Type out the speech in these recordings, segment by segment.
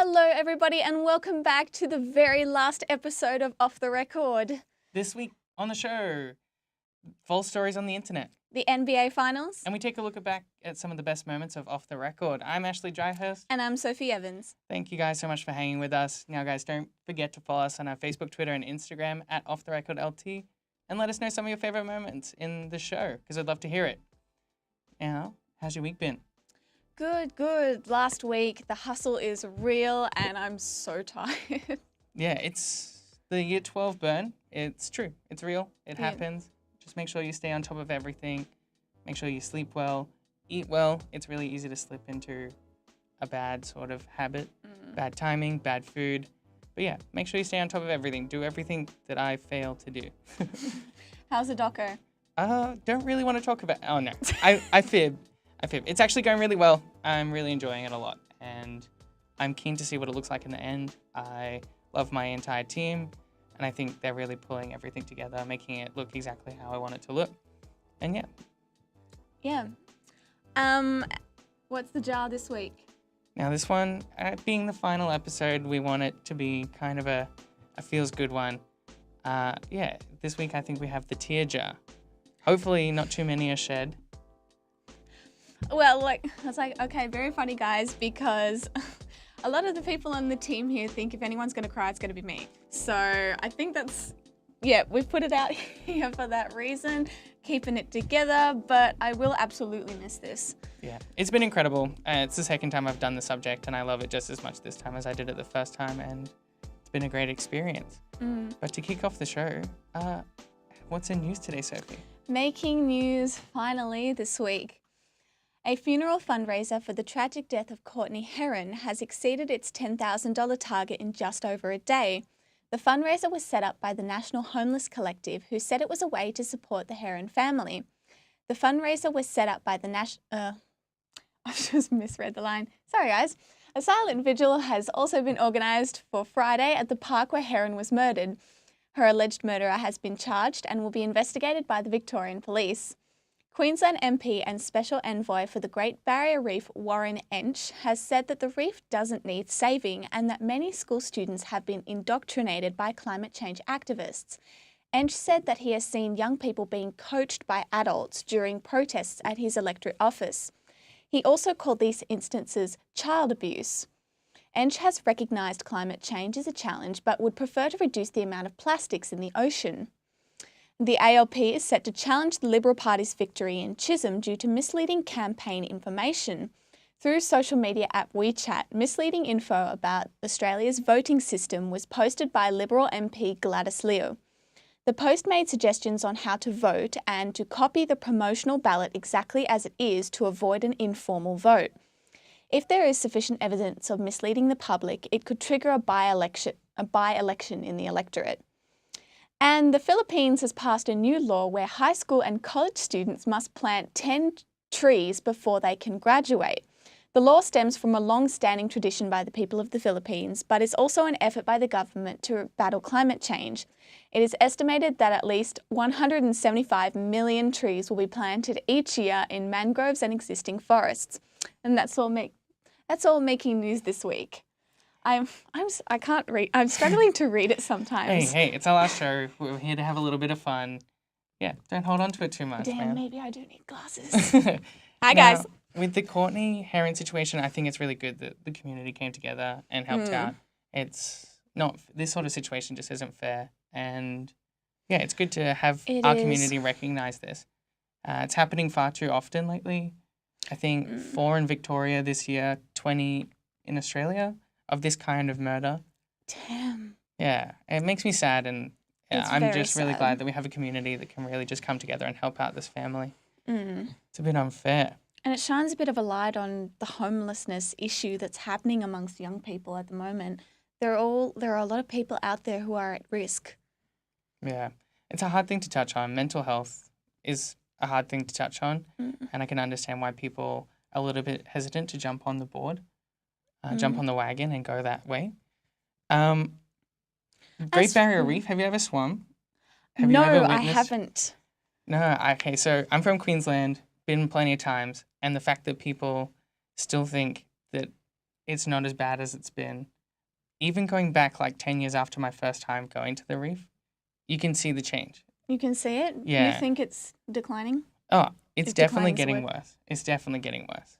Hello, everybody, and welcome back to the very last episode of Off the Record. This week on the show, false stories on the internet. The NBA Finals. And we take a look back at some of the best moments of Off the Record. I'm Ashley Dryhurst. And I'm Sophie Evans. Thank you guys so much for hanging with us. Now, guys, don't forget to follow us on our Facebook, Twitter, and Instagram at Off the Record LT, and let us know some of your favorite moments in the show, because I'd love to hear it. Now, how's your week been? Good. Last week, the hustle is real, and I'm so tired. Yeah, it's the year 12 burn. It's true. It's real. It happens. Just make sure you stay on top of everything. Make sure you sleep well, eat well. It's really easy to slip into a bad sort of habit, bad timing, bad food. But yeah, make sure you stay on top of everything. Do everything that I fail to do. How's the doco? Don't really want to talk about. Oh no, I fib. It's actually going really well. I'm really enjoying it a lot, and I'm keen to see what it looks like in the end. I love my entire team, and I think they're really pulling everything together, making it look exactly how I want it to look. And yeah. What's the jar this week? Now this one, being the final episode, we want it to be kind of a feels good one. This week I think we have the tear jar. Hopefully not too many are shed. Well, I was like, okay, very funny, guys, because a lot of the people on the team here think if anyone's going to cry, it's going to be me. So I think we've put it out here for that reason, keeping it together, but I will absolutely miss this. Yeah, it's been incredible. It's the second time I've done the subject, and I love it just as much this time as I did it the first time, and it's been a great experience. But to kick off the show, what's in news today, Sophie? Making news finally this week. A funeral fundraiser for the tragic death of Courtney Heron has exceeded its $10,000 target in just over a day. The fundraiser was set up by the National Homeless Collective, who said it was a way to support the Heron family. The fundraiser was set up by the I've just misread the line. Sorry, guys. A silent vigil has also been organised for Friday at the park where Heron was murdered. Her alleged murderer has been charged and will be investigated by the Victorian Police. Queensland MP and Special Envoy for the Great Barrier Reef, Warren Entsch, has said that the reef doesn't need saving and that many school students have been indoctrinated by climate change activists. Entsch said that he has seen young people being coached by adults during protests at his electorate office. He also called these instances child abuse. Entsch has recognised climate change as a challenge but would prefer to reduce the amount of plastics in the ocean. The ALP is set to challenge the Liberal Party's victory in Chisholm due to misleading campaign information. Through social media app WeChat, misleading info about Australia's voting system was posted by Liberal MP Gladys Leo. The post made suggestions on how to vote and to copy the promotional ballot exactly as it is to avoid an informal vote. If there is sufficient evidence of misleading the public, it could trigger a by-election in the electorate. And the Philippines has passed a new law where high school and college students must plant 10 trees before they can graduate. The law stems from a long-standing tradition by the people of the Philippines, but is also an effort by the government to battle climate change. It is estimated that at least 175 million trees will be planted each year in mangroves and existing forests. And that's all making news this week. I can't read. I'm struggling to read it sometimes. Hey, it's our last show. We're here to have a little bit of fun. Yeah, don't hold on to it too much, Damn, man. maybe I do need glasses. Hi, guys. With the Courtney Heron situation, I think it's really good that the community came together and helped out. It's not, this sort of situation just isn't fair. And yeah, it's good to have our community recognise this. It's happening far too often lately. I think 4 in Victoria this year, 20 in Australia of this kind of murder. Damn. Yeah, it makes me sad, and I'm just really sad. glad that we have a community that can really just come together and help out this family. It's a bit unfair. And it shines a bit of a light on the homelessness issue that's happening amongst young people at the moment. There are a lot of people out there who are at risk. Yeah, it's a hard thing to touch on. Mental health is a hard thing to touch on, and I can understand why people are a little bit hesitant to jump on the board. Jump on the wagon and go that way. Great Barrier Reef, have you ever swum? No, I haven't. No, okay, so I'm from Queensland, been plenty of times, and the fact that people still think that it's not as bad as it's been even going back like 10 years after my first time going to the reef, you can see the change. You can see it? Yeah. You think it's declining? Oh, it's definitely declining is getting worse. It's definitely getting worse.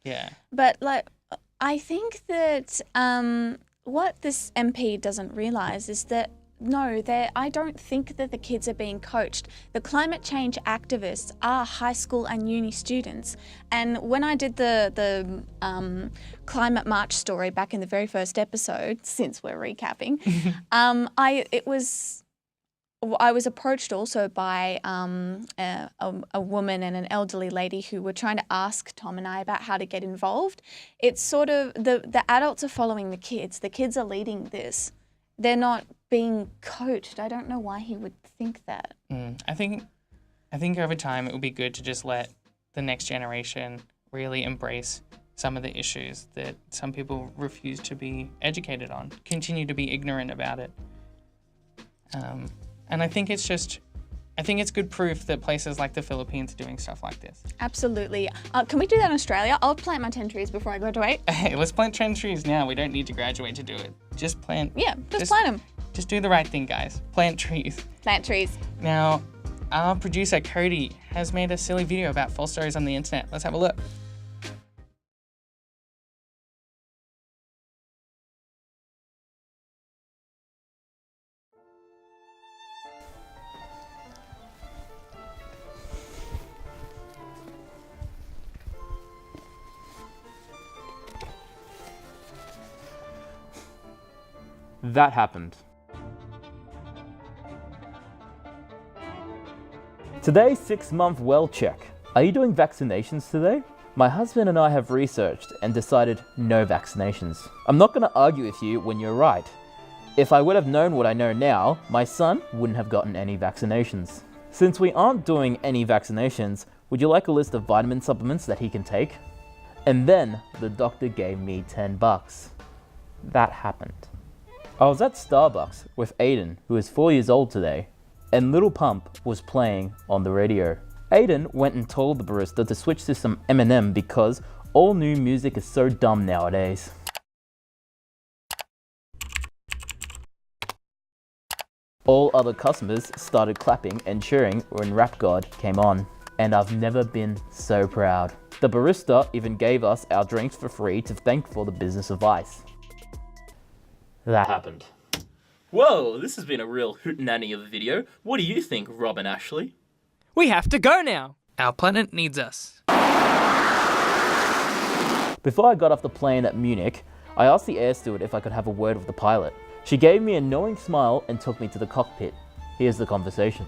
Yeah. But like, I think that what this MP doesn't realise is that no, I don't think that the kids are being coached. The climate change activists are high school and uni students. And when I did the climate march story back in the very first episode, since we're recapping, I was approached also by a woman and an elderly lady who were trying to ask Tom and I about how to get involved. It's sort of the adults are following the kids. The kids are leading this. They're not being coached. I don't know why he would think that. I think over time it would be good to just let the next generation really embrace some of the issues that some people refuse to be educated on, continue to be ignorant about it. And I think it's good proof that places like the Philippines are doing stuff like this. Absolutely. Can we do that in Australia? I'll plant my 10 trees before I graduate. Hey, let's plant 10 trees now. We don't need to graduate to do it. Just plant. Yeah, just plant them. Just do the right thing, guys. Plant trees. Plant trees. Now, our producer, Cody, has made a silly video about false stories on the internet. Let's have a look. That happened. Today's 6-month well check. Are you doing vaccinations today? My husband and I have researched and decided no vaccinations. I'm not going to argue with you when you're right. If I would have known what I know now, my son wouldn't have gotten any vaccinations. Since we aren't doing any vaccinations, would you like a list of vitamin supplements that he can take? And then the doctor gave me $10. That happened. I was at Starbucks with Aiden, who is 4 years old today, and Little Pump was playing on the radio. Aiden went and told the barista to switch to some Eminem because all new music is so dumb nowadays. All other customers started clapping and cheering when Rap God came on, and I've never been so proud. The barista even gave us our drinks for free to thank for the business advice. That happened. Whoa, this has been a real hootenanny of a video. What do you think, Rob and Ashley? We have to go now. Our planet needs us. Before I got off the plane at Munich, I asked the air steward if I could have a word with the pilot. She gave me a knowing smile and took me to the cockpit. Here's the conversation.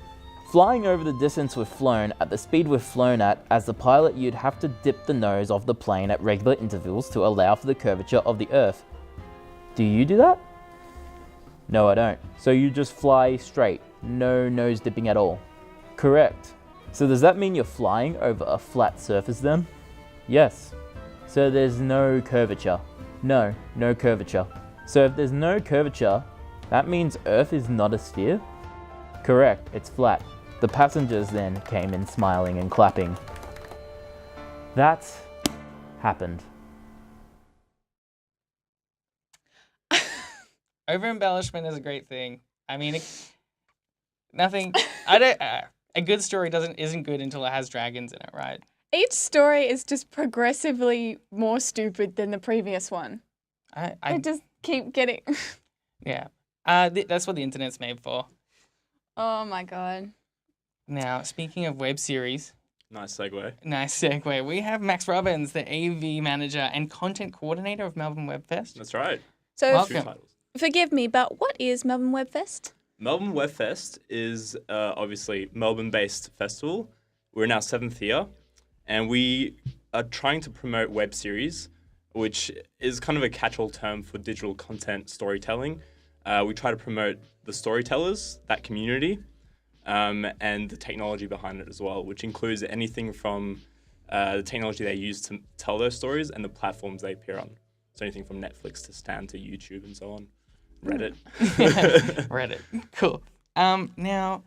Flying over the distance we've flown at the speed we've flown at, as the pilot you'd have to dip the nose of the plane at regular intervals to allow for the curvature of the Earth. Do you do that? No, I don't. So you just fly straight, no nose dipping at all? Correct. So does that mean you're flying over a flat surface then? Yes. So there's no curvature? No curvature. So if there's no curvature, that means Earth is not a sphere? Correct, it's flat. The passengers then came in smiling and clapping. That happened. Over embellishment is a great thing. I mean, a good story isn't good until it has dragons in it, right? Each story is just progressively more stupid than the previous one. I just keep getting... Yeah. That's what the internet's made for. Oh my God. Now, speaking of web series... Nice segue. We have Max Robbins, the AV manager and content coordinator of Melbourne Web Fest. That's right. So, welcome. Forgive me, but what is Melbourne Web Fest? Melbourne Web Fest is obviously Melbourne-based festival. We're in our 7th year, and we are trying to promote web series, which is kind of a catch-all term for digital content storytelling. We try to promote the storytellers, that community, and the technology behind it as well, which includes anything from the technology they use to tell those stories and the platforms they appear on. So anything from Netflix to Stan to YouTube and so on. Reddit. Reddit. Cool. Now,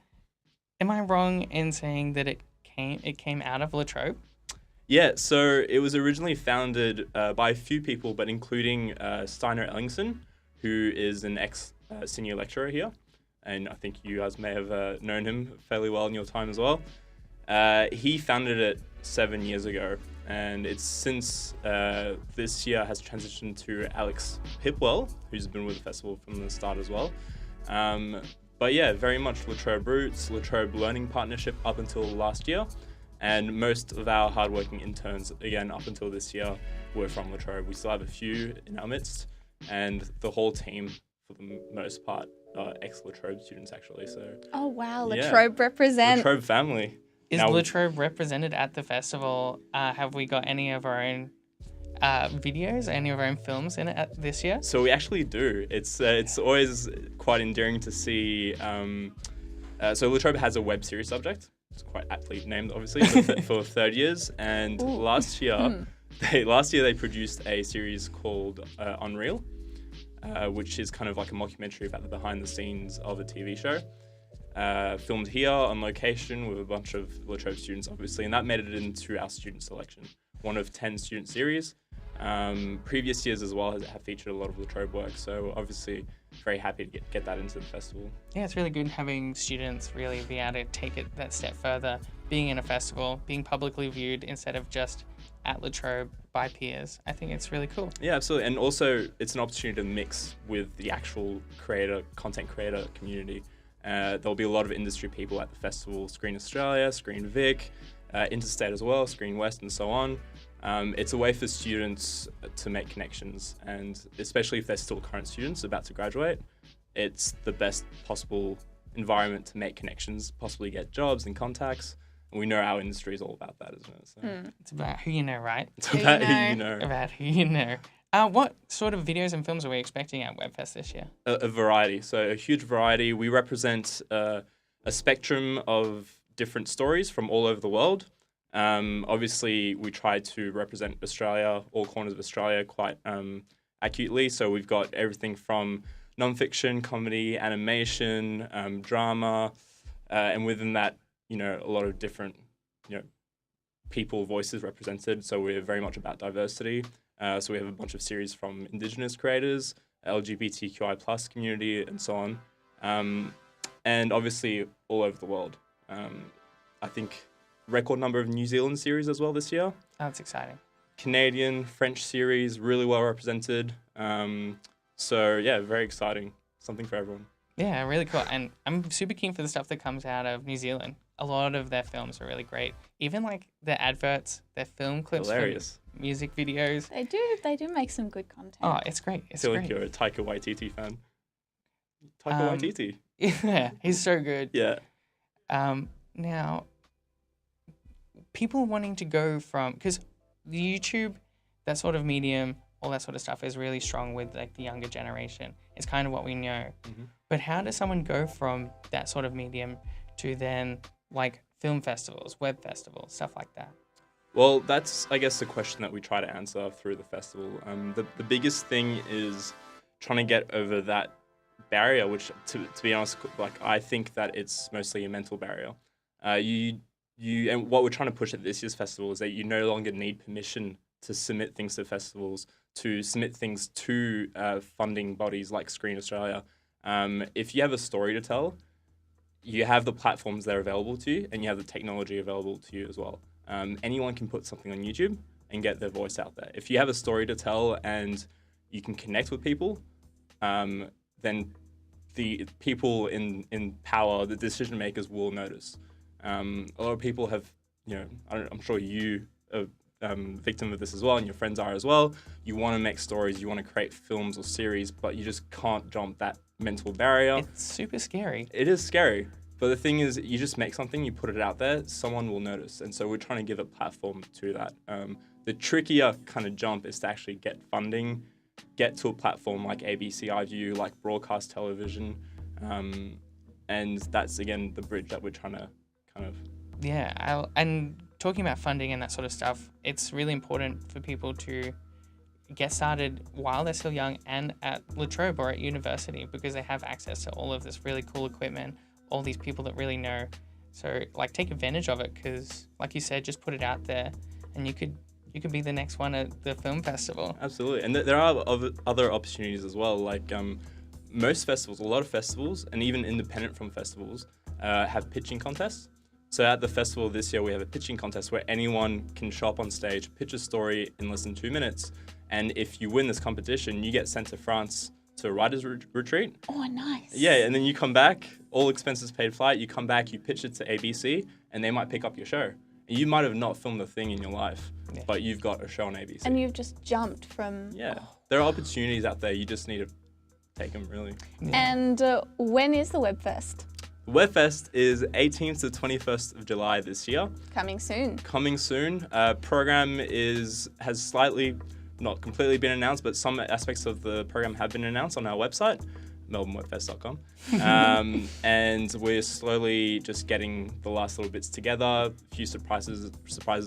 am I wrong in saying that it came out of La Trobe? Yeah, so it was originally founded by a few people, but including Steiner Ellingson, who is an ex-senior lecturer here. And I think you guys may have known him fairly well in your time as well. He founded it 7 years ago, and it's since this year has transitioned to Alex Hipwell, who's been with the festival from the start as well. But yeah, very much La Trobe roots, La Trobe learning partnership up until last year. And most of our hardworking interns, again, up until this year, were from La Trobe. We still have a few in our midst, and the whole team, for the most part, are ex-La Trobe students, actually. So. Oh, wow. La Yeah. Trobe represent. La Trobe family. Is Now- La Trobe represented at the festival? Have we got any of our own videos, any of our own films in it this year? So we actually do. It's always quite endearing to see. So La Trobe has a web series subject. It's quite aptly named, obviously, for third years. And last year they produced a series called Unreal, which is kind of like a mockumentary about the behind the scenes of a TV show. Filmed here on location with a bunch of La Trobe students, obviously, and that made it into our student selection. One of 10 student series. Previous years as well have featured a lot of La Trobe work, so obviously very happy to get that into the festival. Yeah, it's really good having students really be able to take it that step further, being in a festival, being publicly viewed instead of just at La Trobe by peers. I think it's really cool. Yeah, absolutely. And also, it's an opportunity to mix with the actual content creator community. There'll be a lot of industry people at the festival, Screen Australia, Screen Vic, Interstate as well, Screen West, and so on. It's a way for students to make connections, and especially if they're still current students about to graduate, it's the best possible environment to make connections, possibly get jobs and contacts. And we know our industry is all about that, isn't it? So It's about who you know, right? it's Who you about who know. you know. About who you know. What sort of videos and films are we expecting at WebFest this year? A variety, so a huge variety. We represent a spectrum of different stories from all over the world. Obviously, we try to represent Australia, all corners of Australia, quite acutely. So we've got everything from non-fiction, comedy, animation, drama, and within that, a lot of different, people, voices represented. So we're very much about diversity. So we have a bunch of series from Indigenous creators, LGBTQI+ community, and so on. And obviously all over the world. I think record number of New Zealand series as well this year. That's exciting. Canadian, French series, really well represented. So yeah, very exciting. Something for everyone. Yeah, really cool. And I'm super keen for the stuff that comes out of New Zealand. A lot of their films are really great. Even like their adverts, their film clips, Hilarious. music videos. They do make some good content. Oh, it's great. I It's feel great. like you're a Taika Waititi fan. Taika Waititi. Yeah, he's so good. Yeah. Now, people wanting to go from, because the YouTube, that sort of medium, all that sort of stuff is really strong with like the younger generation. It's kind of what we know. But how does someone go from that sort of medium to then like film festivals, web festivals, stuff like that? Well, that's, I guess, the question that we try to answer through the festival. The biggest thing is trying to get over that barrier, which, to be honest, like I think that it's mostly a mental barrier. And what we're trying to push at this year's festival is that you no longer need permission to submit things to festivals, to submit things to funding bodies like Screen Australia. If you have a story to tell, you have the platforms that are available to you, and you have the technology available to you as well. Anyone can put something on YouTube and get their voice out there. If you have a story to tell and you can connect with people, then the people in power, the decision makers, will notice. A lot of people have, I'm sure you are victim of this as well, and your friends are as well. You want to make stories, you want to create films or series, but you just can't jump that mental barrier. It's super scary. It is scary. But the thing is, you just make something, you put it out there, someone will notice. And so we're trying to give a platform to that. The trickier kind of jump is to actually get funding, get to a platform like ABC iView, like broadcast television. And that's, again, the bridge that we're trying to kind of... Yeah, and talking about funding and that sort of stuff, it's really important for people to get started while they're still young and at La Trobe or at university, because they have access to all of this really cool equipment, all these people that really know. So like take advantage of it, because like you said, just put it out there and you could you could be the next one at the film festival. Absolutely. And there are other opportunities as well. Like most festivals, a lot of festivals, and even independent film festivals, have pitching contests. So at the festival this year, we have a pitching contest where anyone can show up on stage, pitch a story in less than 2 minutes. And if you win this competition, you get sent to France to a writer's retreat. Oh, nice. Yeah, and then you come back, all expenses paid flight, you come back, you pitch it to ABC, and they might pick up your show. And you might have not filmed a thing in your life, but you've got a show on ABC. And you've just jumped from... Yeah, there are opportunities out there, you just need to take them, really. Yeah. And when is the Webfest? Webfest is 18th to 21st of July this year. Coming soon. Coming soon. Program has slightly, not completely been announced, but some aspects of the program have been announced on our website, melbournewebfest.com. And we're slowly just getting the last little bits together, a few surprises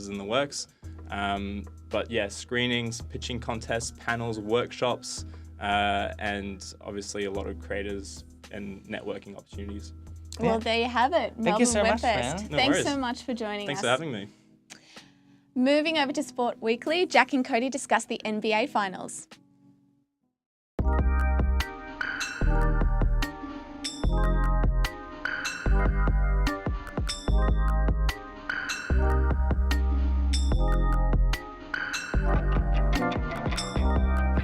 in the works. But yeah, screenings, pitching contests, panels, workshops, and obviously a lot of creators and networking opportunities. Well, there you have it. Thank you so much, Webfest. Fran. No Thanks worries. so much for joining Thanks us. for having me. Moving over to Sport Weekly, Jack and Cody discuss the NBA Finals.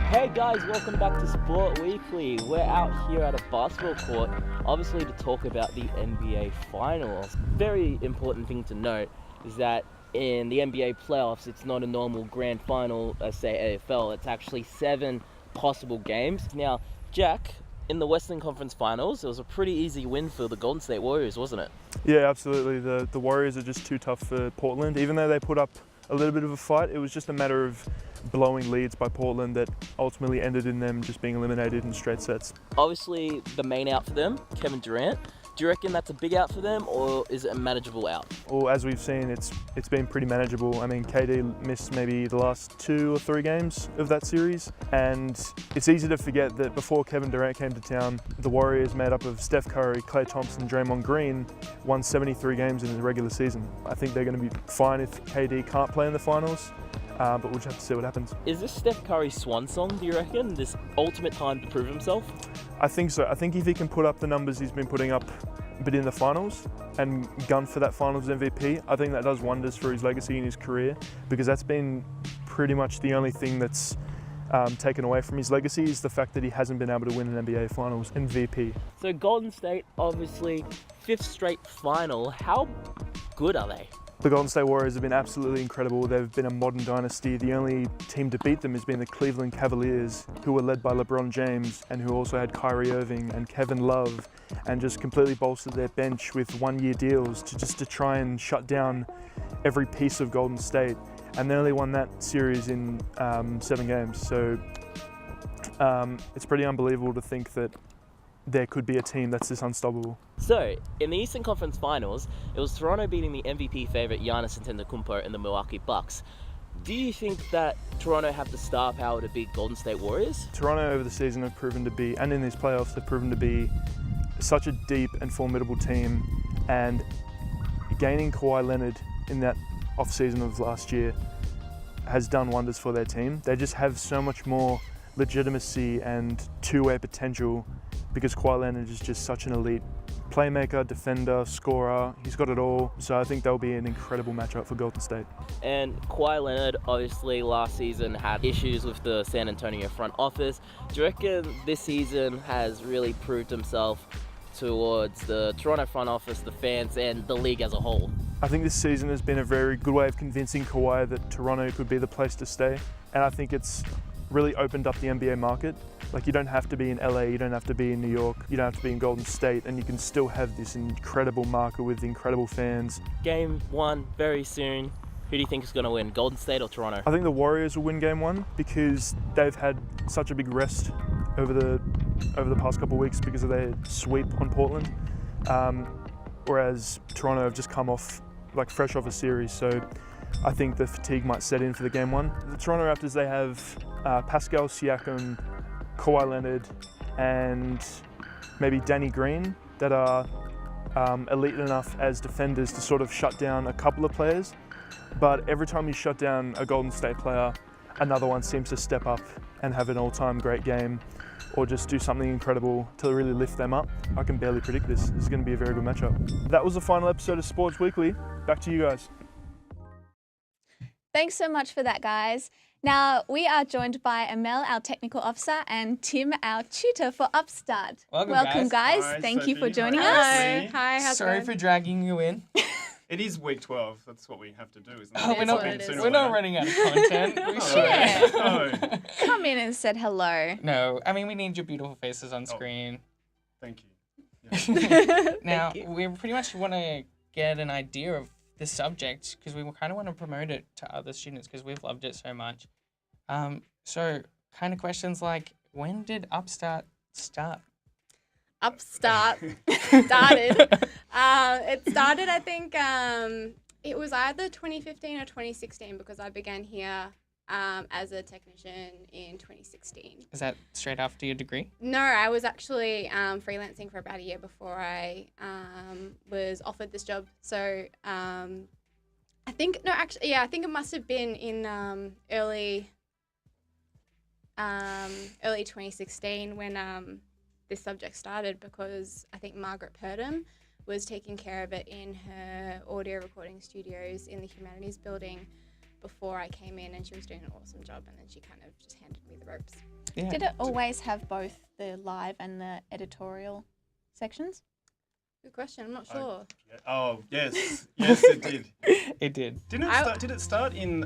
Hey guys, welcome back to Sport Weekly. We're out here at a basketball court, obviously to talk about the NBA Finals. Very important thing to note is that in the NBA playoffs, it's not a normal grand final, say AFL. It's actually 7 possible games. Now, Jack, in the Western Conference Finals, it was a pretty easy win for the Golden State Warriors, wasn't it? Yeah, absolutely. The Warriors are just too tough for Portland. Even though they put up a little bit of a fight, it was just a matter of blowing leads by Portland that ultimately ended in them just being eliminated in straight sets. Obviously, the main out for them, Kevin Durant. Do you reckon that's a big out for them, or is it a manageable out? Well, as we've seen, it's been pretty manageable. I mean, KD missed maybe the last 2 or 3 games of that series, and it's easy to forget that before Kevin Durant came to town, the Warriors, made up of Steph Curry, Klay Thompson, Draymond Green, won 73 games in the regular season. I think they're going to be fine if KD can't play in the finals, but we'll just have to see what happens. Is this Steph Curry's swan song, do you reckon? This ultimate time to prove himself? I think so. I think if he can put up the numbers he's been putting up but in the finals and gun for that finals MVP, I think that does wonders for his legacy and his career, because that's been pretty much the only thing that's taken away from his legacy is the fact that he hasn't been able to win an NBA Finals MVP. So Golden State, obviously, 5th straight final. How good are they? The Golden State Warriors have been absolutely incredible. They've been a modern dynasty. The only team to beat them has been the Cleveland Cavaliers, who were led by LeBron James and who also had Kyrie Irving and Kevin Love, and just completely bolstered their bench with 1-year deals to try and shut down every piece of Golden State. And they only won that series in 7 games. So it's pretty unbelievable to think that there could be a team that's this unstoppable. So, in the Eastern Conference Finals, it was Toronto beating the MVP favourite Giannis Antetokounmpo and the Milwaukee Bucks. Do you think that Toronto have the star power to beat Golden State Warriors? Toronto over the season have proven to be, and in these playoffs, have proven to be such a deep and formidable team, and gaining Kawhi Leonard in that off-season of last year has done wonders for their team. They just have so much more legitimacy and two-way potential because Kawhi Leonard is just such an elite playmaker, defender, scorer. He's got it all. So I think that'll be an incredible matchup for Golden State. And Kawhi Leonard, obviously, last season had issues with the San Antonio front office. Do you reckon this season has really proved himself towards the Toronto front office, the fans, and the league as a whole? I think this season has been a very good way of convincing Kawhi that Toronto could be the place to stay. And I think it's really opened up the NBA market. Like, you don't have to be in LA, you don't have to be in New York, you don't have to be in Golden State, and you can still have this incredible market with incredible fans. Game 1 very soon. Who do you think is going to win, Golden State or Toronto? I think the Warriors will win game 1 because they've had such a big rest over the past couple of weeks because of their sweep on Portland. Whereas Toronto have just come off, like, fresh off a series, so I think the fatigue might set in for the game 1. The Toronto Raptors, they have Pascal Siakam, Kawhi Leonard, and maybe Danny Green that are elite enough as defenders to sort of shut down a couple of players. but every time you shut down a Golden State player, another one seems to step up and have an all-time great game or just do something incredible to really lift them up. I can barely predict this. This is going to be a very good matchup. That was the final episode of Sports Weekly. Back to you guys. Thanks so much for that, guys. Now, we are joined by Amel, our technical officer, and Tim, our tutor for Upstart. Welcome, guys. Hi, Thank you for Sophie. joining Hi. us. Hi, how's it Sorry going? for dragging you in. It is week 12. That's what we have to do, isn't it? Oh, It we're is not, what it is. we're not running out of content. We should. Yeah. Oh, Come in and said hello. No, I mean, we need your beautiful faces on screen. thank you. Yeah. Now, we pretty much want to get an idea of the subject because we kind of want to promote it to other students because we've loved it so much. So, kind of questions like, when did Upstart start? Upstart started. It started, I think, it was either 2015 or 2016 because I began here as a technician in 2016. Is that straight after your degree? No, I was actually freelancing for about a year before I was offered this job. So I think it must have been in early 2016 when this subject started because I think Margaret Purdom was taking care of it in her audio recording studios in the Humanities Building before I came in, and she was doing an awesome job, and then she kind of just handed me the ropes. Yeah. Did it always have both the live and the editorial sections? Good question. I'm not sure. Oh, yes. Yes, it did. It did. Did it start in,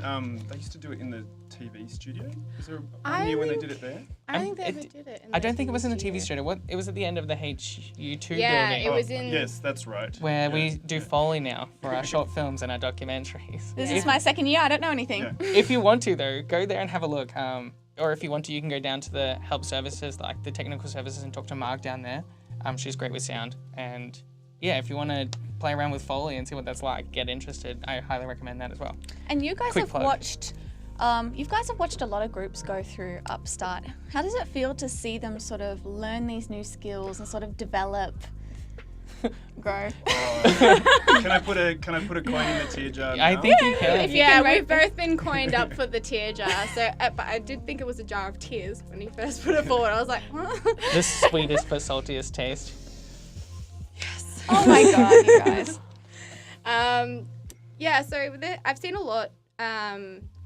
they used to do it in the TV studio? Is there I a year when they think- did it there? I don't think they it- ever did it. In I the don't think it TV was in the studio. TV studio. It was at the end of the HU2 Yeah, building. it was in. Yes, that's right. Where Yeah. we do Foley now for our short films and our documentaries. This if, is my second year. I don't know anything. Yeah. if you want to, though, go there and have a look. Or if you want to, you can go down to the help services, like the technical services, and talk to Mark down there. She's great with sound. And yeah, if you want to play around with Foley and see what that's like, get interested, I highly recommend that as well. And you guys Quick have plug. watched, you guys have watched a lot of groups go through Upstart. How does it feel to see them sort of learn these new skills and sort of develop, grow? Can I put a coin in the tear jar now? I think you can. Yeah, we've both been coined up for the tear jar. So, but I did think it was a jar of tears when you first put it forward. I was like, The sweetest but saltiest taste. Oh my god, you guys. yeah. So I've seen a lot.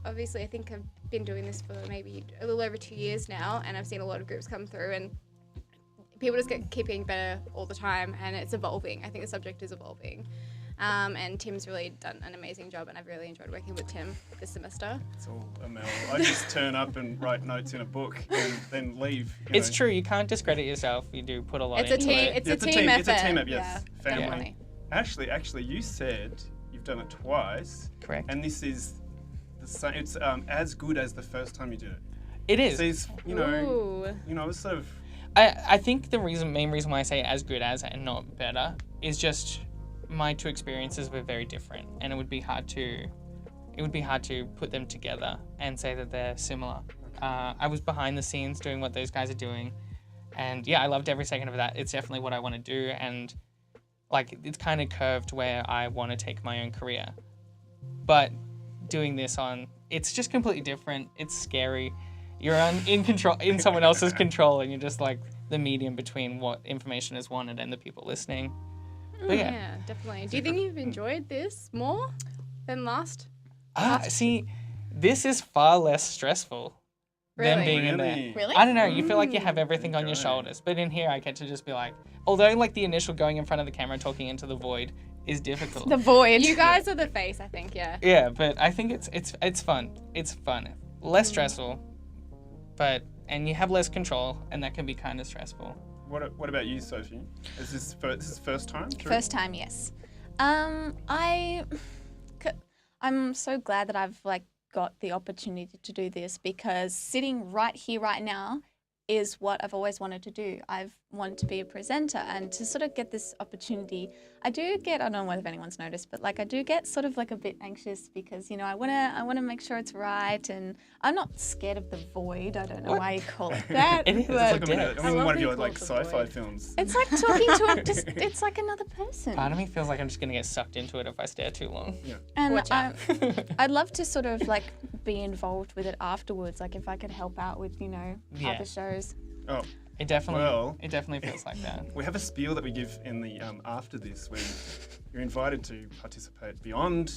Obviously, I think I've been doing this for maybe a little over 2 years now, and I've seen a lot of groups come through, and people just keep getting better all the time, and it's evolving. I think the subject is evolving. And Tim's really done an amazing job, and I've really enjoyed working with Tim this semester. It's all Amel. I just turn up and write notes in a book and then leave. you It's know. true, you can't discredit yourself. You do put a lot It's a into team. it. It's Yeah, a team effort. It's a team effort, yes. Yeah, Family. definitely. Actually, you said you've done it twice, Correct. and this is the same. It's as good as the first time you did it. It is. So it's, Ooh. it's sort of. I think the main reason why I say as good as and not better is just my two experiences were very different, and it would be hard to put them together and say that they're similar. I was behind the scenes doing what those guys are doing, and yeah, I loved every second of that. It's definitely what I want to do, and like it's kind of curved where I want to take my own career. But doing this it's just completely different. It's scary. You're in someone else's control, and you're just like the medium between what information is wanted and the people listening. But yeah. Yeah, definitely. Do you think you've enjoyed this more than last? See, this is far less stressful than Really? being in there. Really? Really? I don't know, you feel like you have everything on your Okay. shoulders, but in here I get to just be like, although like the initial going in front of the camera talking into the void is difficult. The void. You guys are the face, I think. Yeah. Yeah, but I think it's fun. It's fun. Less stressful, and you have less control, and that can be kind of stressful. What about you, Sophie? Is this first time? True? First time, yes. I'm so glad that I've like got the opportunity to do this because sitting right here, right now, is what I've always wanted to do. I've wanted to be a presenter, and to sort of get this opportunity, I don't know if anyone's noticed, but like I do get sort of like a bit anxious because, you know, I wanna make sure it's right, and I'm not scared of the void. I don't know why you call it that. It is. but It's like love one of your being like called the sci-fi void. films. it's like talking to it's like another person. Part of me feels like I'm just gonna get sucked into it if I stare too long. And Watch out. I'd love to sort of like be involved with it afterwards, like if I could help out with, you know, Yeah. other shows. Oh, It definitely Well- feels like that. we have a spiel that we give in the after this, where you're invited to participate beyond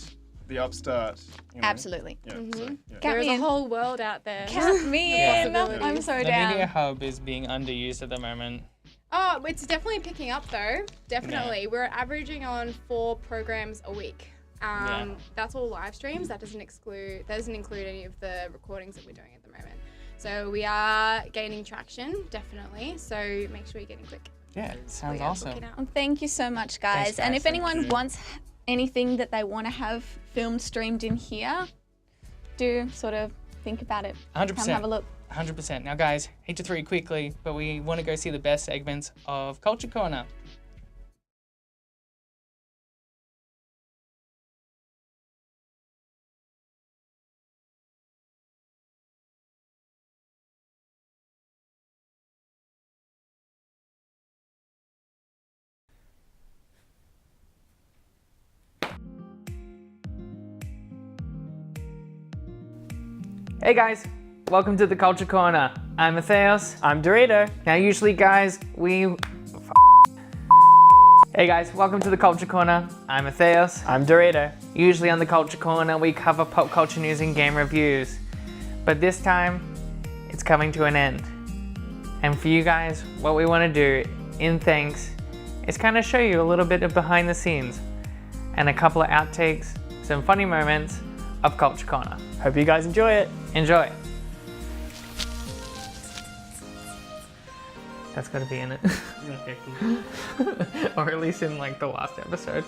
the upstart. You know. Absolutely. Yeah. So, yeah. Count There is me a in. whole world out there. Count me in. Possibilities. I'm so The down. media hub is being underused at the moment. Oh, it's definitely picking up though. Definitely. We're averaging on 4 programs a week. Yeah. That's all live streams. That doesn't include any of the recordings that we're doing at the moment. So we are gaining traction, definitely. So make sure you're getting quick. Yeah, it sounds We are awesome. booking out. Well, thank you so much, guys. Thanks, And guys. if Thank anyone you. wants anything that they want to have filmed, streamed in here, do sort of think about it. 100%. Come have a look. 100%. Now, guys, hate to throw you quickly, but we want to go see the best segments of Culture Corner. Hey guys, welcome to the Culture Corner. I'm Matthias. I'm Dorito. Now, usually, guys, Hey guys, welcome to the Culture Corner. I'm Matthias. I'm Dorito. Usually on the Culture Corner, we cover pop culture news and game reviews. But this time, it's coming to an end. And for you guys, what we want to do, in thanks, is kind of show you a little bit of behind the scenes and a couple of outtakes, some funny moments of Culture Corner. Hope you guys enjoy it. Enjoy. That's got to be in it. Or at least in like the last episode.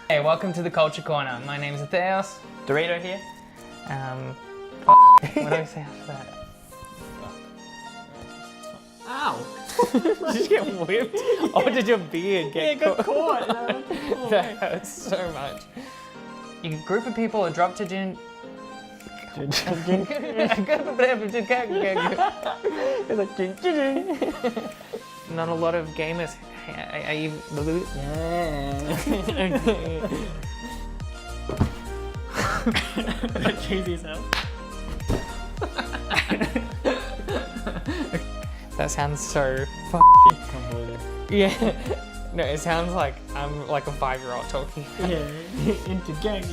Hey, welcome to the Culture Corner. My name's Theos. Dorito here. What do I say after that? Ow! Did you get whipped? Oh, did your beard get caught. That hurts so much. A group of people are dropped to gin. Not a lot of gamers. Are you? Cheesy yourself. That sounds so. Yeah. No, it sounds like I'm like a 5-year-old talking. Yeah, into gang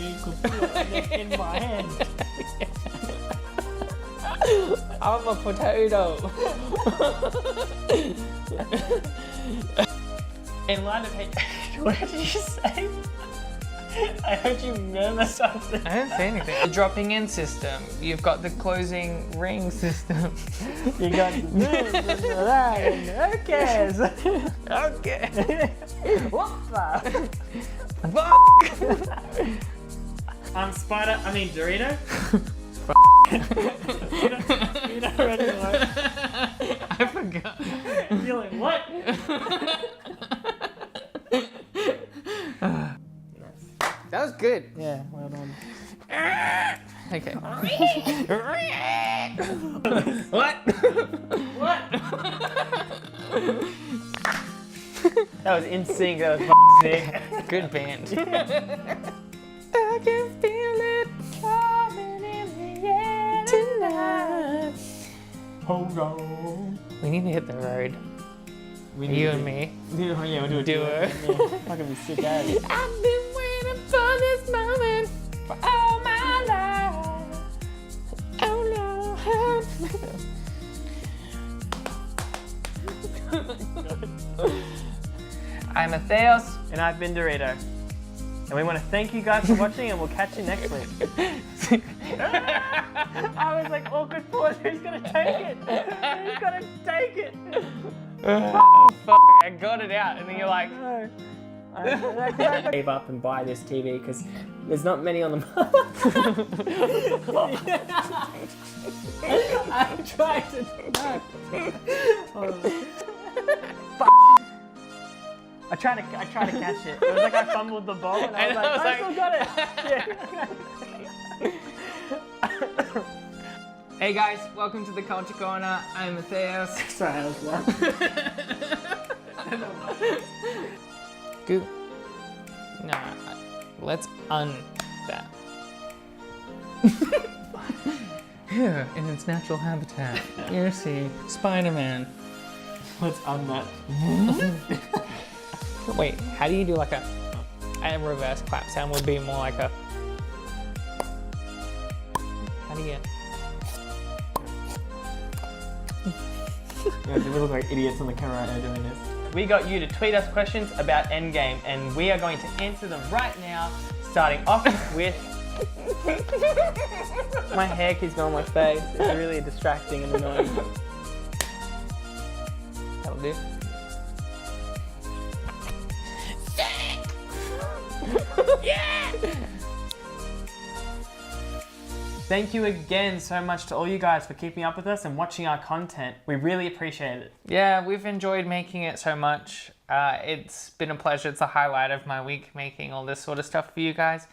in my hand. I'm a potato. In light of hate, what did you say? I heard you murmur something. I didn't say anything. The dropping in system. You've got the closing ring system. You got this and that, and who cares? Okay. What the? Fuck. I'm Dorito. you don't already know. I forgot. You're like, what? That was good. Yeah, well done. Okay. What? What? That was in sync. That was sick. Good band. I can feel it coming in the air tonight. Hold on. We need to hit the road. You and me. Yeah, we'll do a Duo. Fucking be sick as. I've been waiting for this moment for all my life. Oh no. I'm Matthias. And I've been Dorito. And we want to thank you guys for watching, and we'll catch you next week. I was like, awkward pause. Who's gonna take it? Who's gonna take it? Fuck, I got it out, and then you're like, No. I gave up and buy this TV because there's not many on the market. I tried to. I tried to catch it. It was like I fumbled the ball and I was like, I still got it. Yeah. Hey guys, welcome to the Culture Corner. I'm Matthias. Sorry, I was loud. Good. Nah, let's that. Here, in its natural habitat, you see Spider-Man. Let's that. Wait, how do you do like a reverse clap sound? Would be more like a. How do you? Yeah, we look like idiots on the camera right now doing this. We got you to tweet us questions about Endgame, and we are going to answer them right now, starting off with... My hair keeps going on my face. It's really distracting and annoying. That'll do. Yeah! Thank you again so much to all you guys for keeping up with us and watching our content. We really appreciate it. Yeah, we've enjoyed making it so much. It's been a pleasure. It's the highlight of my week, making all this sort of stuff for you guys.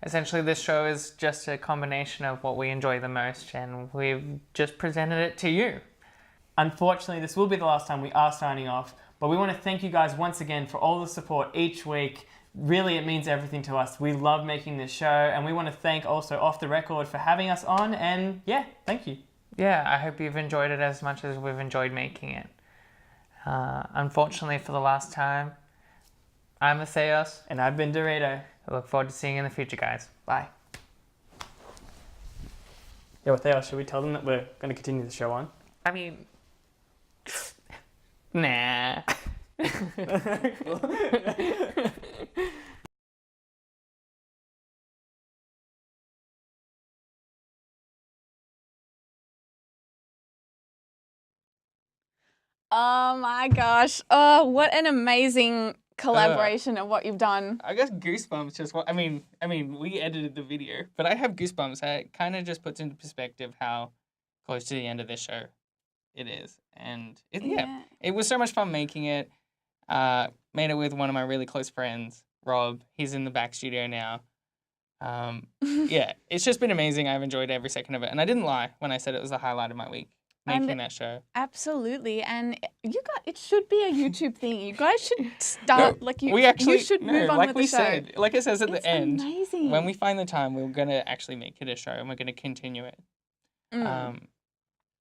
Essentially, this show is just a combination of what we enjoy the most, and we've just presented it to you. Unfortunately, this will be the last time we are signing off, but we want to thank you guys once again for all the support each week. Really, it means everything to us. We love making this show, and we want to thank also Off the Record for having us on, and yeah, thank you. Yeah, I hope you've enjoyed it as much as we've enjoyed making it. Unfortunately, for the last time, I'm Matthias. And I've been Dorito. I look forward to seeing you in the future, guys. Bye. Yeah, Matthias, should we tell them that we're going to continue the show on? I mean... nah. Oh my gosh. Oh, what an amazing collaboration of what you've done. I guess goosebumps just I mean, we edited the video, but I have goosebumps. It kind of just puts into perspective how close to the end of this show it is. And it was so much fun making it. Made it with one of my really close friends, Rob. He's in the back studio now. Yeah, it's just been amazing. I've enjoyed every second of it. And I didn't lie when I said it was the highlight of my week, making that show. Absolutely. And it should be a YouTube thing. You guys should start, you should move on with the show. Like it says at the end, amazing. when we find the time, we're going to actually make it a show and we're going to continue it.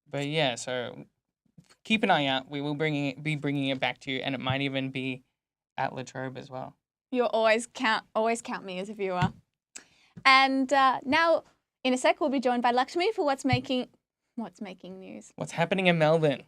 But yeah, so keep an eye out. We will be bringing it back to you, and it might even be at La Trobe as well. You'll always count me as a viewer. And now, in a sec, we'll be joined by Lakshmi for what's making news. What's happening in Melbourne?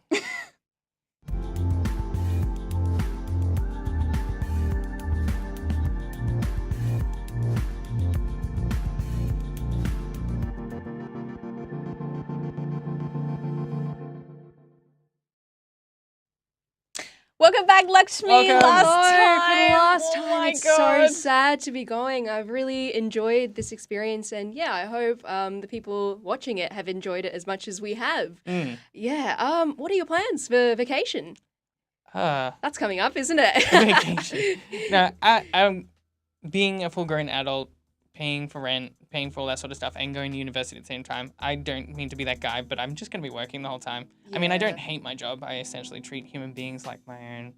Welcome back, Lakshmi. Welcome. Last time. For the last time. It's so sad to be going. I've really enjoyed this experience, and yeah, I hope the people watching it have enjoyed it as much as we have. Yeah. What are your plans for vacation? That's coming up, isn't it? Vacation. No, I'm being a full-grown adult, paying for rent, paying for all that sort of stuff, and going to university at the same time. I don't mean to be that guy, but I'm just going to be working the whole time. Yeah. I mean, I don't hate my job. I essentially treat human beings like my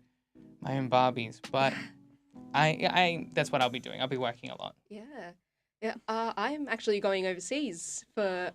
own Barbies, but I that's what I'll be doing. I'll be working a lot. Yeah. I'm actually going overseas for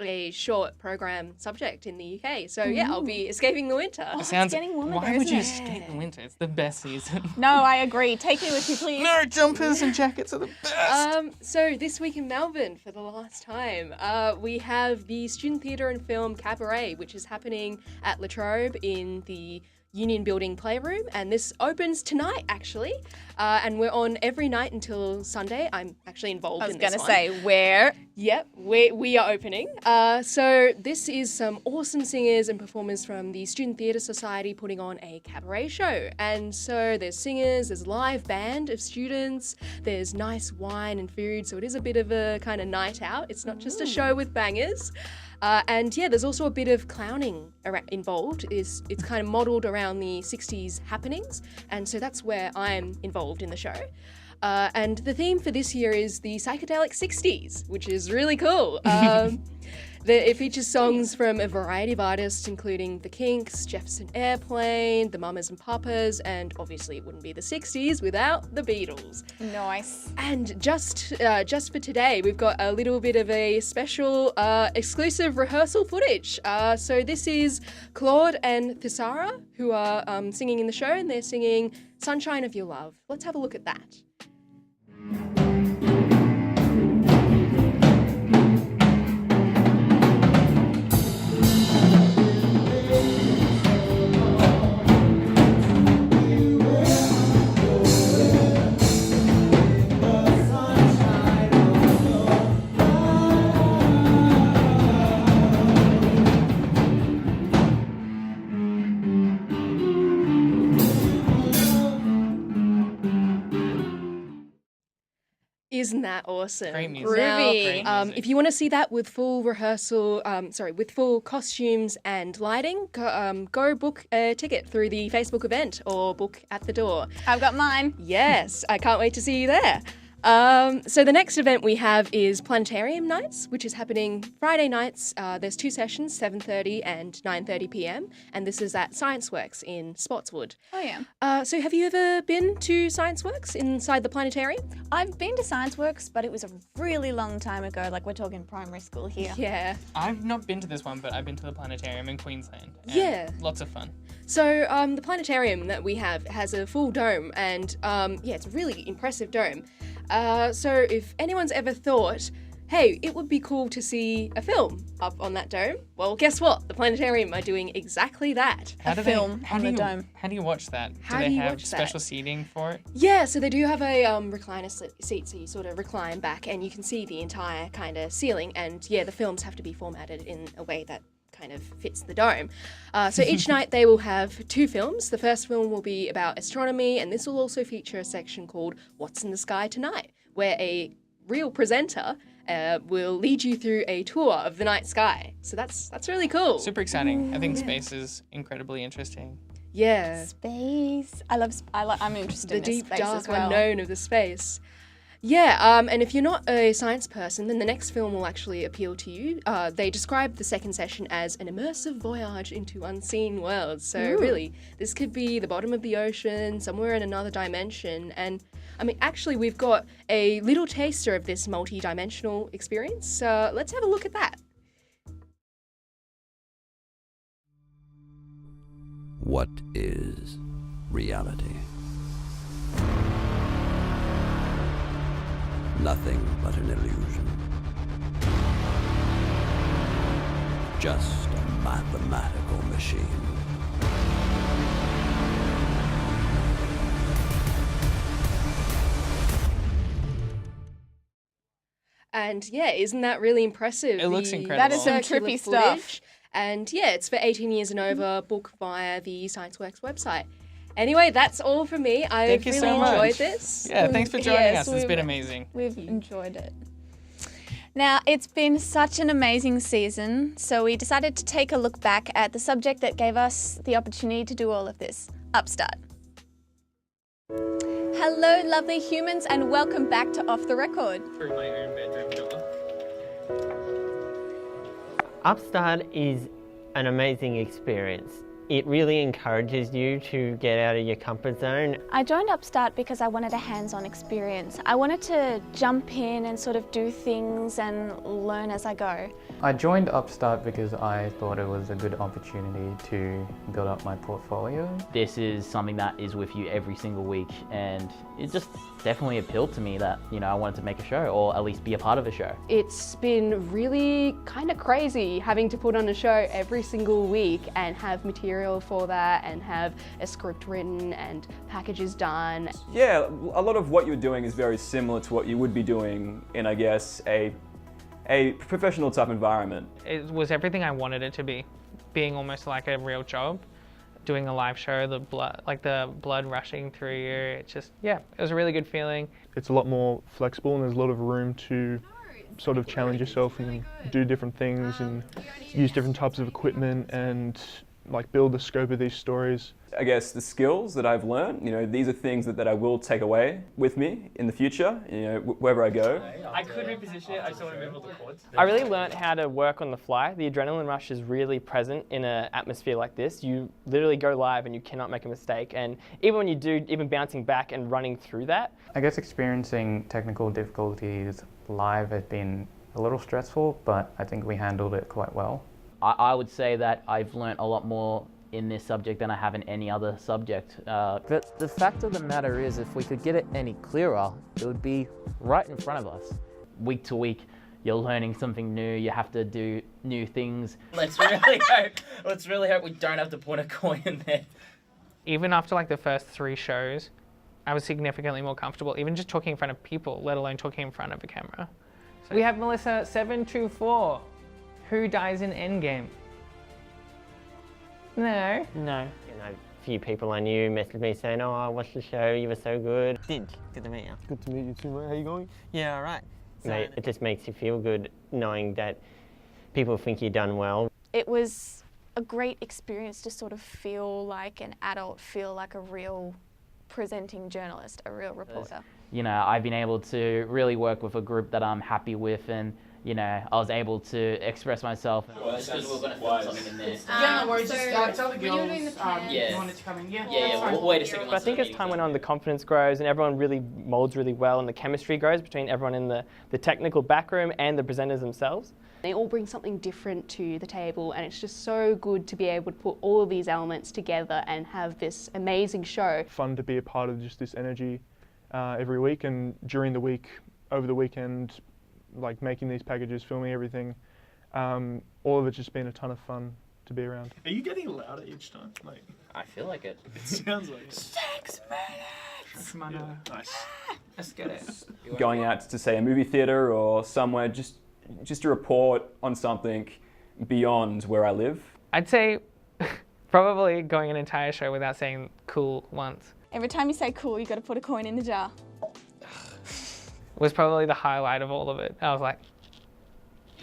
a short program subject in the UK. So yeah, I'll be escaping the winter. Oh, it's getting warmer. Why would you escape the winter? It's the best season. No, I agree. Take me with you, please. No, jumpers and jackets are the best. So this week in Melbourne, for the last time, we have the Student Theatre and Film Cabaret, which is happening at La Trobe in the Union Building Playroom, and this opens tonight, actually. And we're on every night until Sunday. I'm actually involved I was in this going to one. say, where? Yep, we are opening. So this is some awesome singers and performers from the Student Theatre Society putting on a cabaret show. And so there's singers, there's live band of students, there's nice wine and food, so it is a bit of a kind of night out. It's not just a show with bangers. And yeah, there's also a bit of clowning involved. It's kind of modelled around the 60s happenings, and so that's where I'm involved in the show. And the theme for this year is the psychedelic 60s, which is really cool. It features songs from a variety of artists, including The Kinks, Jefferson Airplane, The Mamas and Papas, and obviously it wouldn't be the 60s without the Beatles. Nice. And just for today, we've got a little bit of a special exclusive rehearsal footage. So this is Claude and Thisara, who are singing in the show, and they're singing Sunshine of Your Love. Let's have a look at that. Isn't that awesome? Great music. Groovy. Great music. If you want to see that with full rehearsal, with full costumes and lighting, go book a ticket through the Facebook event or book at the door. I've got mine. Yes, I can't wait to see you there. So the next event we have is Planetarium Nights, which is happening Friday nights. There's 2 sessions, 7:30 and 9:30 p.m. And this is at ScienceWorks in Spotswood. Oh, yeah. So have you ever been to ScienceWorks inside the planetarium? I've been to ScienceWorks, but it was a really long time ago. Like, we're talking primary school here. Yeah. I've not been to this one, but I've been to the planetarium in Queensland. And Yeah. Lots of fun. So the planetarium that we have has a full dome, and it's a really impressive dome. So if anyone's ever thought, hey, it would be cool to see a film up on that dome, well, guess what? The planetarium are doing exactly that. How do film how on do the you, dome. How do you watch that? How do do they you have watch that? special seating for it? Yeah, so they do have a recliner seat, so you sort of recline back and you can see the entire kind of ceiling, and yeah, the films have to be formatted in a way that kind of fits the dome. So each night they will have 2 films. The first film will be about astronomy, and this will also feature a section called What's in the Sky Tonight, where a real presenter will lead you through a tour of the night sky. So that's really cool. Super exciting. I think space is incredibly interesting. Yeah. Space. I'm interested The in this deep, space dark as well. unknown of the space. Yeah, and if you're not a science person, then the next film will actually appeal to you. They describe the second session as an immersive voyage into unseen worlds. So really, this could be the bottom of the ocean, somewhere in another dimension. And I mean, actually, we've got a little taster of this multi-dimensional experience. Let's have a look at that. What is reality? Nothing but an illusion. Just a mathematical machine. And yeah, isn't that really impressive? It looks The incredible. That is some circular trippy stuff. footage. And yeah, it's for 18 years and over. Book via the ScienceWorks website. Anyway, that's all from me. I've Thank you really so much. enjoyed this. Yeah, thanks for joining Yes, us. It's been we've- amazing. We've enjoyed it. Now, it's been such an amazing season, so we decided to take a look back at the subject that gave us the opportunity to do all of this, Upstart. Hello, lovely humans, and welcome back to Off the Record. Through my own bedroom door. Upstart is an amazing experience. It really encourages you to get out of your comfort zone. I joined Upstart because I wanted a hands-on experience. I wanted to jump in and sort of do things and learn as I go. I joined Upstart because I thought it was a good opportunity to build up my portfolio. This is something that is with you every single week, and it just definitely appealed to me that, I wanted to make a show, or at least be a part of a show. It's been really kind of crazy having to put on a show every single week and have material material for that and have a script written and packages done. Yeah, a lot of what you're doing is very similar to what you would be doing in, I guess, a professional type environment. It was everything I wanted it to be, being almost like a real job, doing a live show, the blood rushing through you. It just, yeah, it was a really good feeling. It's a lot more flexible and there's a lot of room to sort of challenge yourself and do different things and use different types of equipment and like build the scope of these stories. I guess the skills that I've learned, you know, these are things that I will take away with me in the future, you know, wherever I go. I could reposition it, I just want to move all the cords. I really learned how to work on the fly. The adrenaline rush is really present in an atmosphere like this. You literally go live and you cannot make a mistake. And even when you do, even bouncing back and running through that. I guess experiencing technical difficulties live has been a little stressful, but I think we handled it quite well. I would say that I've learnt a lot more in this subject than I have in any other subject. But the fact of the matter is, if we could get it any clearer, it would be right in front of us. Week to week, you're learning something new, you have to do new things. Let's really hope we don't have to put a coin in there. Even after like the first 3 shows, I was significantly more comfortable, even just talking in front of people, let alone talking in front of a camera. So we have Melissa 724. Who dies in Endgame? No. No. You know, a few people I knew messaged me saying, "Oh, I watched the show, you were so good." Good to meet you. Good to meet you too, mate. How you going? Yeah, all right. Mate, it just makes you feel good knowing that people think you've done well. It was a great experience to sort of feel like an adult, feel like a real presenting journalist, a real reporter. You know, I've been able to really work with a group that I'm happy with, and you know, I was able to express myself. Just because we're going to film something in there. Yeah, no worries. So Just tell the when you were girls doing the plan, you wanted to come in. Yeah, Yeah, wait a second. But I think as time went on, the confidence grows and everyone really molds really well and the chemistry grows between everyone in the technical backroom and the presenters themselves. They all bring something different to the table, and it's just so good to be able to put all of these elements together and have this amazing show. Fun to be a part of just this energy every week, and during the week, over the weekend, like making these packages, filming everything, all of it's just been a ton of fun to be around. Are you getting louder each time? Like, I feel like it. it sounds like it. 6 minutes! Come on, Nice. let's get it. Going out to, say, a movie theatre or somewhere, just to report on something beyond where I live. I'd say probably going an entire show without saying cool once Every time you say cool, you got to put a coin in the jar. was probably the highlight of all of it. I was like,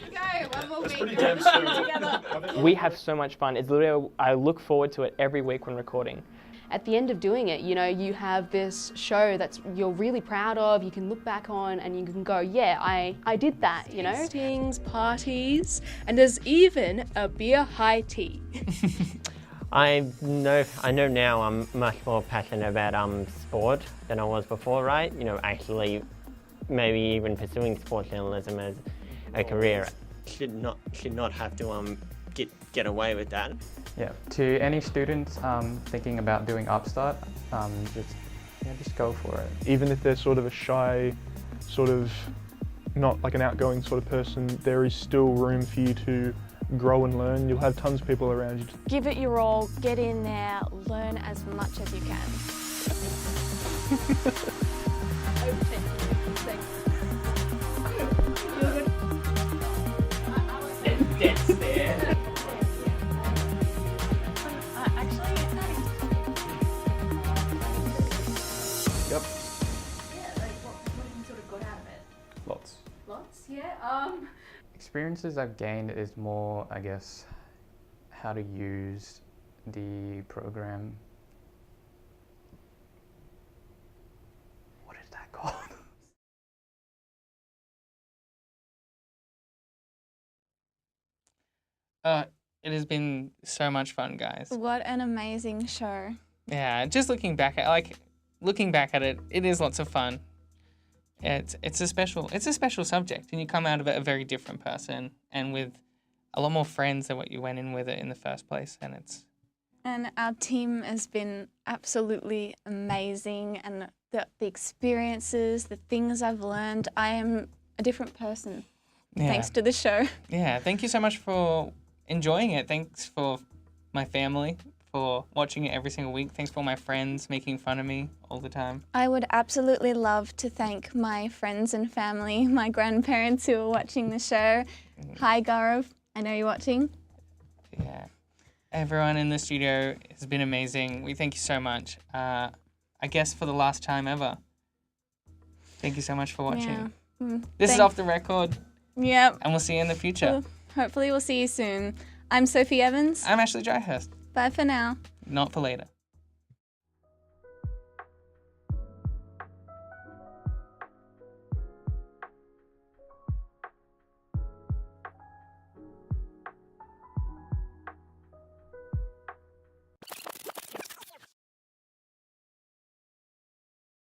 Go, one more That's week. pretty damn soon. Together. We have so much fun. It's literally, I look forward to it every week when recording. At the end of doing it, you know, you have this show that's you're really proud of, you can look back on and you can go, yeah, I did that, you know? Tastings, parties, and there's even a beer high tea. I know now I'm much more passionate about sport than I was before, right? You know, actually maybe even pursuing sports journalism as a career. Should not have to get away with that. Yeah, to any students thinking about doing Upstart, just go for it. Even if they're sort of a shy, sort of not like an outgoing sort of person, there is still room for you to grow and learn. You'll have tons of people around you. Give it your all, get in there, learn as much as you can. Yep. Lots, yeah. Experiences I've gained is more, I guess, how to use the program. What is that called? it has been so much fun, guys. What an amazing show. Yeah, just looking back at it, it is lots of fun. It's a special subject, and you come out of it a very different person and with a lot more friends than what you went in with it in the first place. And our team has been absolutely amazing, and the experiences, the things I've learned, I am a different person thanks to the show. Yeah, thank you so much for enjoying it. Thanks for my family for watching it every single week. Thanks for all my friends making fun of me all the time. I would absolutely love to thank my friends and family, my grandparents who are watching the show. Hi, Gaurav. I know you're watching. Yeah. Everyone in the studio has been amazing. We thank you so much. I guess for the last time ever. Thank you so much for watching. Yeah. This is Off the Record. Yep. And we'll see you in the future. Hopefully we'll see you soon. I'm Sophie Evans. I'm Ashley Dryhurst. Bye for now. Not for later.